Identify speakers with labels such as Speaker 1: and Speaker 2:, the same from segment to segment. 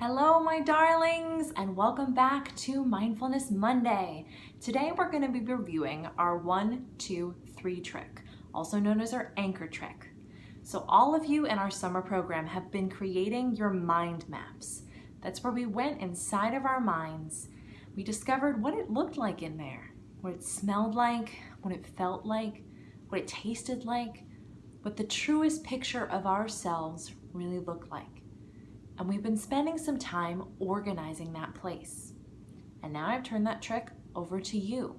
Speaker 1: Hello, my darlings, and welcome back to Mindfulness Monday. Today, we're going to be reviewing our 1, 2, 3 trick, also known as our anchor trick. So all of you in our summer program have been creating your mind maps. That's where we went inside of our minds. We discovered what it looked like in there, what it smelled like, what it felt like, what it tasted like, what the truest picture of ourselves really looked like. And we've been spending some time organizing that place. And now I've turned that trick over to you.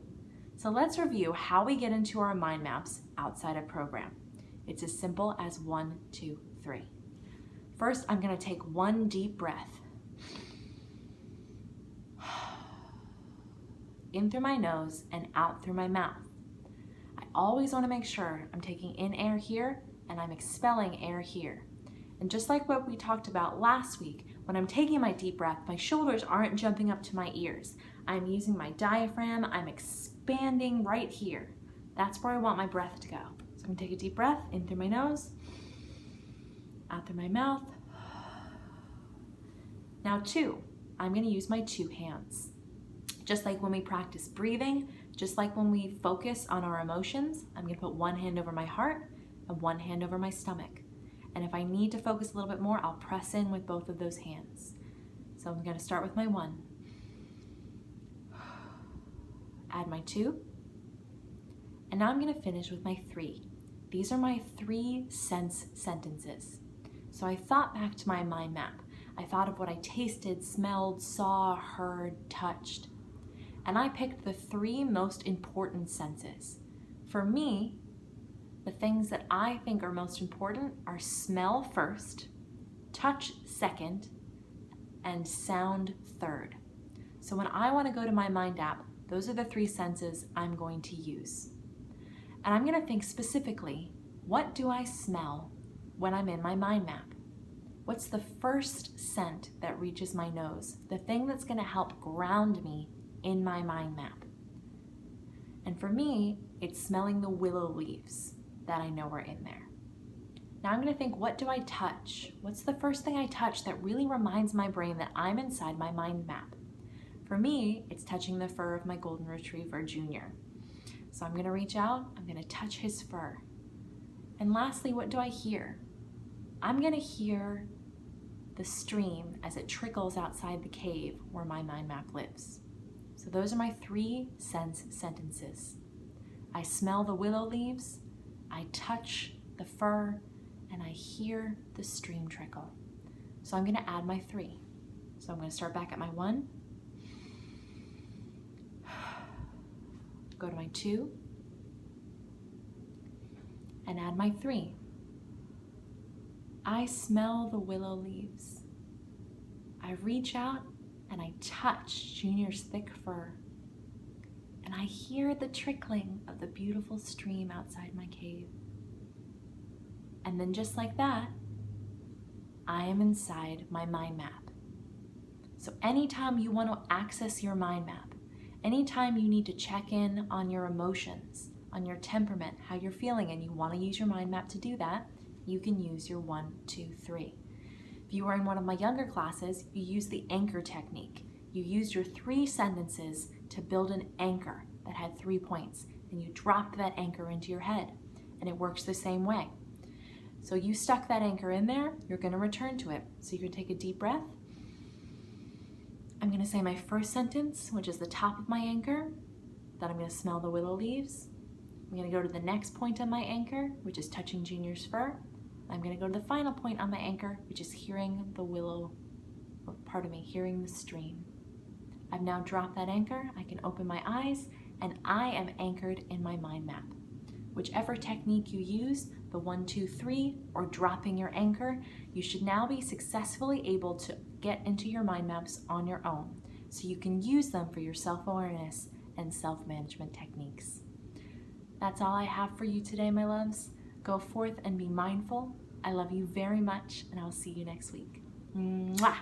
Speaker 1: So let's review how we get into our mind maps outside of program. It's as simple as 1, 2, 3. First, I'm going to take one deep breath. In through my nose and out through my mouth. I always want to make sure I'm taking in air here and I'm expelling air here. And just like what we talked about last week, when I'm taking my deep breath, my shoulders aren't jumping up to my ears. I'm using my diaphragm, I'm expanding right here. That's where I want my breath to go. So I'm gonna take a deep breath in through my nose, out through my mouth. Now 2, I'm gonna use my 2 hands. Just like when we practice breathing, just like when we focus on our emotions, I'm gonna put one hand over my heart and one hand over my stomach. And if I need to focus a little bit more, I'll press in with both of those hands. So I'm going to start with my 1. Add my 2. And now I'm going to finish with my 3. These are my 3 sense sentences. So I thought back to my mind map. I thought of what I tasted, smelled, saw, heard, touched. And I picked the 3 most important senses. For me, the things that I think are most important are smell first, touch second, and sound third. So when I want to go to my mind app, those are the 3 senses I'm going to use. And I'm going to think specifically, what do I smell when I'm in my mind map? What's the first scent that reaches my nose? The thing that's going to help ground me in my mind map. And for me, it's smelling the willow leaves that I know are in there. Now I'm going to think, what do I touch? What's the first thing I touch that really reminds my brain that I'm inside my mind map? For me, it's touching the fur of my golden retriever, Junior. So I'm going to reach out, I'm going to touch his fur. And lastly, what do I hear? I'm going to hear the stream as it trickles outside the cave where my mind map lives. So those are my 3 sense sentences. I smell the willow leaves, I touch the fur, and I hear the stream trickle. So I'm going to add my 3. So I'm going to start back at my 1, go to my 2, and add my 3. I smell the willow leaves. I reach out and I touch Junior's thick fur. And I hear the trickling of the beautiful stream outside my cave. And then just like that, I am inside my mind map. So anytime you want to access your mind map, anytime you need to check in on your emotions, on your temperament, how you're feeling, and you want to use your mind map to do that, you can use your 1, 2, 3. If you were in one of my younger classes, you use the anchor technique. You used your 3 sentences to build an anchor that had 3 points, and you dropped that anchor into your head, and it works the same way. So you stuck that anchor in there, you're going to return to it. So you can take a deep breath. I'm going to say my first sentence, which is the top of my anchor, then I'm going to smell the willow leaves. I'm going to go to the next point on my anchor, which is touching Junior's fur. I'm going to go to the final point on my anchor, which is hearing hearing the stream. I've now dropped that anchor, I can open my eyes, and I am anchored in my mind map. Whichever technique you use, the 1, 2, 3, or dropping your anchor, you should now be successfully able to get into your mind maps on your own, so you can use them for your self-awareness and self-management techniques. That's all I have for you today, my loves. Go forth and be mindful. I love you very much, and I'll see you next week. Mwah!